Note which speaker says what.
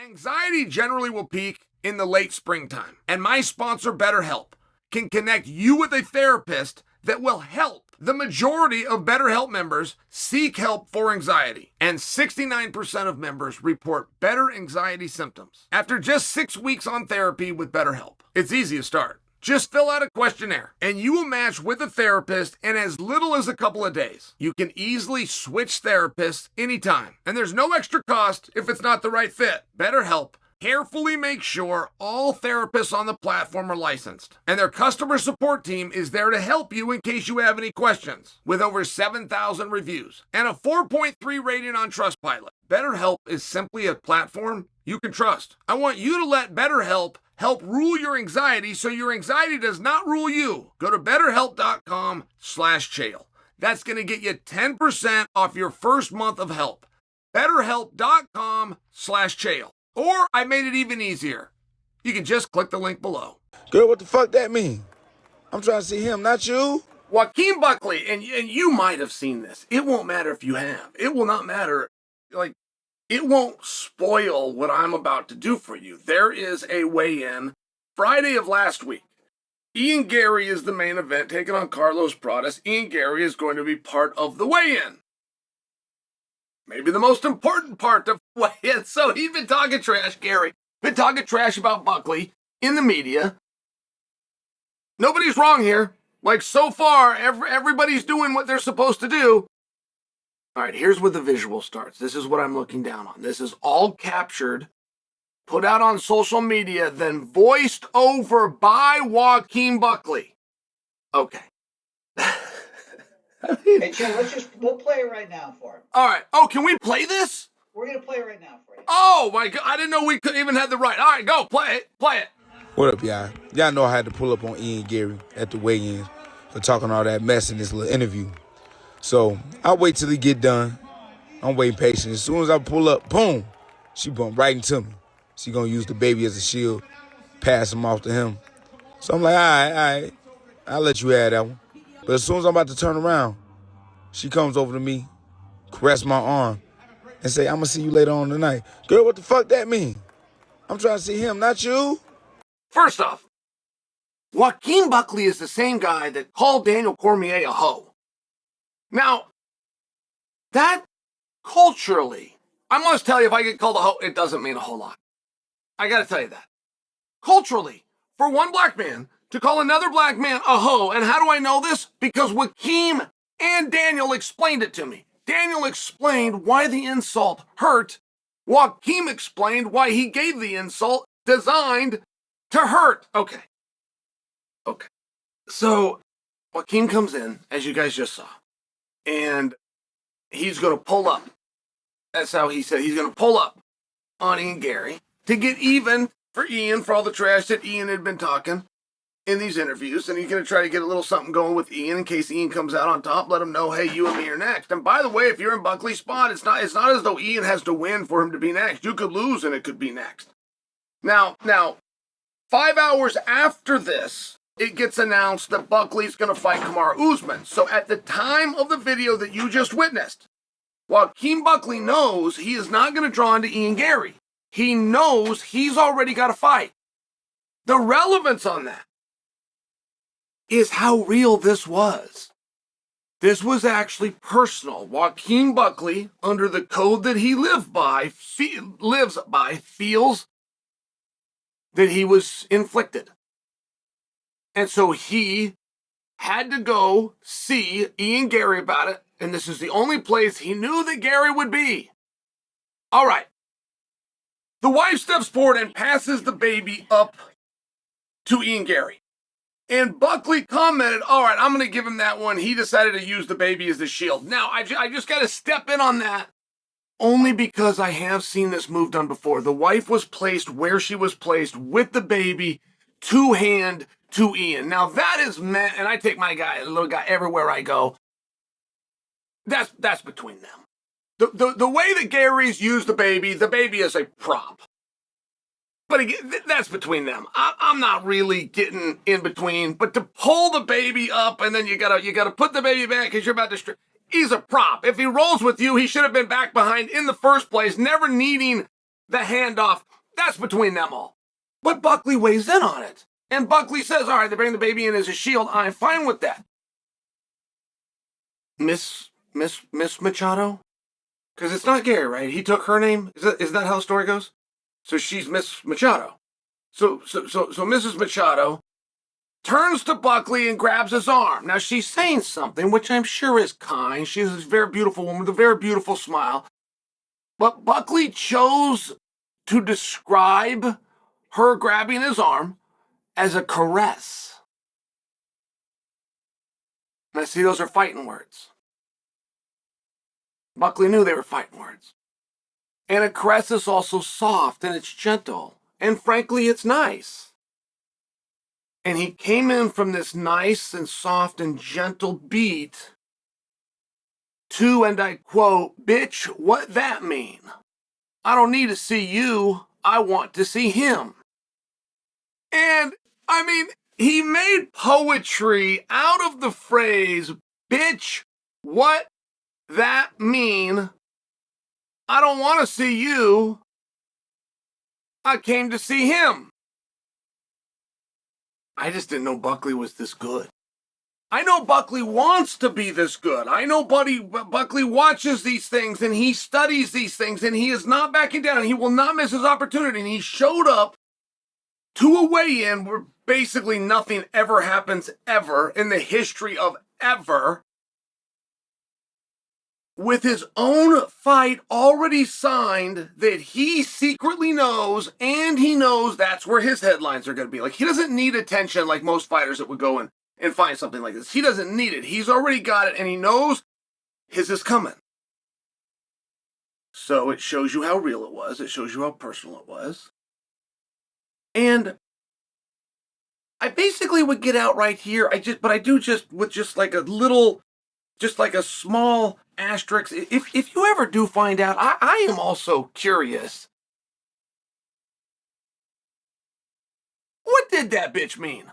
Speaker 1: Anxiety generally will peak in the late springtime, and my sponsor, BetterHelp, can connect you with a therapist that will help. The majority of BetterHelp members seek help for anxiety, and 69% of members report better anxiety symptoms after just 6 weeks on therapy with BetterHelp. It's easy to start. Just fill out a questionnaire, and you will match with a therapist in as little as a couple of days. You can easily switch therapists anytime, and there's no extra cost if it's not the right fit. BetterHelp carefully make sure all therapists on the platform are licensed, and their customer support team is there to help you in case you have any questions. With over 7,000 reviews and a 4.3 rating on Trustpilot, BetterHelp is simply a platform you can trust. I want you to let BetterHelp help rule your anxiety so your anxiety does not rule you. Go to betterhelp.com/Chael. That's going to get you 10% off your first month of help. betterhelp.com/Chael. Or I made it even easier. You can just click the link below.
Speaker 2: Girl, what the fuck that mean? I'm trying to see him, not you.
Speaker 1: Joaquin Buckley, and you might have seen this. It won't matter if you have. It will not matter. Like, it won't spoil what I'm about to do for you. There is a weigh-in Friday of last week. Ian Garry is the main event, taking on Carlos Pradas. Ian Garry is going to be part of the weigh-in. Maybe the most important part of the weigh-in. So he's been talking trash, Garry. Been talking trash about Buckley in the media. Nobody's wrong here. Like, so far, everybody's doing what they're supposed to do. All right, here's where the visual starts. This is what I'm looking down on. This is all captured, put out on social media, then voiced over by Joaquin Buckley. Okay.
Speaker 3: Hey, Chael, we'll play it right now for him.
Speaker 1: All right. Oh, can we play this?
Speaker 3: We're going to play it right now for you.
Speaker 1: Oh, my God. I didn't know we could even have the right. All right, go. Play it. Play it.
Speaker 2: What up, y'all? Y'all know I had to pull up on Ian Garry at the weigh-in for talking all that mess in this little interview. So I'll wait till he get done. I'm waiting patient. As soon as I pull up, boom, she bumped right into me. She going to use the baby as a shield, pass him off to him. So I'm like, all right. I'll let you have that one. But as soon as I'm about to turn around, she comes over to me, caress my arm, and say, I'm going to see you later on tonight. Girl, what the fuck that mean? I'm trying to see him, not you.
Speaker 1: First off, Joaquin Buckley is the same guy that called Daniel Cormier a hoe. Now, that culturally, I must tell you, if I get called a hoe, it doesn't mean a whole lot. I got to tell you that. Culturally, for one black man to call another black man a hoe, and how do I know this? Because Joaquin and Daniel explained it to me. Daniel explained why the insult hurt. Joaquin explained why he gave the insult designed to hurt. Okay. So Joaquin comes in, as you guys just saw, and he's going to pull up. That's how he said he's going to pull up on Ian Garry to get even for Ian for all the trash that Ian had been talking in these interviews, and he's going to try to get a little something going with Ian in case Ian comes out on top. Let him know, hey, you and me are next. And by the way, if you're in Buckley's spot, it's not as though Ian has to win for him to be next. You could lose and it could be next. Now, 5 hours after this, it gets announced that Buckley's going to fight Kamaru Usman. So at the time of the video that you just witnessed, Joaquin Buckley knows he is not going to draw into Ian Garry. He knows he's already got a fight. The relevance on that is how real this was. This was actually personal. Joaquin Buckley, under the code that he lives by, feels that he was inflicted. And so he had to go see Ian Garry about it, and this is the only place he knew that Garry would be. All right. The wife steps forward and passes the baby up to Ian Garry. And Buckley commented, all right, I'm going to give him that one. He decided to use the baby as the shield. Now, I just got to step in on that only because I have seen this move done before. The wife was placed where she was placed with the baby, two-hand to Ian. Now, that is meant, and I take my guy, the little guy, everywhere I go. That's between them. The way that Gary's used the baby is a prop. But again, that's between them. I'm not really getting in between. But to pull the baby up and then you gotta put the baby back because you're about to he's a prop. If he rolls with you, he should have been back behind in the first place, never needing the handoff, that's between them all. But Buckley weighs in on it. And Buckley says, all right, they bring the baby in as a shield. I'm fine with that. Miss Machado? Because it's not Garry, right? He took her name. Is that how the story goes? So she's Miss Machado. So Mrs. Machado turns to Buckley and grabs his arm. Now she's saying something, which I'm sure is kind. She's a very beautiful woman with a very beautiful smile. But Buckley chose to describe her grabbing his arm as a caress. Now see, those are fighting words. Buckley knew they were fighting words. And a caress is also soft and it's gentle. And frankly, it's nice. And he came in from this nice and soft and gentle beat to, and I quote, "Bitch, what that mean? I don't need to see you. I want to see him." And, I mean, he made poetry out of the phrase, "Bitch, what that mean? I don't want to see you. I came to see him." I just didn't know Buckley was this good. I know Buckley wants to be this good. I know Buckley watches these things and he studies these things and he is not backing down and he will not miss his opportunity. And he showed up to a weigh-in where basically nothing ever happens ever in the history of ever, with his own fight already signed that he secretly knows, and he knows that's where his headlines are going to be. Like, he doesn't need attention like most fighters that would go in and find something like this. He doesn't need it. He's already got it, and he knows his is coming. So it shows you how real it was. It shows you how personal it was. And I basically would get out right here. I do with like a little, just like a small asterisk. If you ever do find out, I am also curious. What did that bitch mean?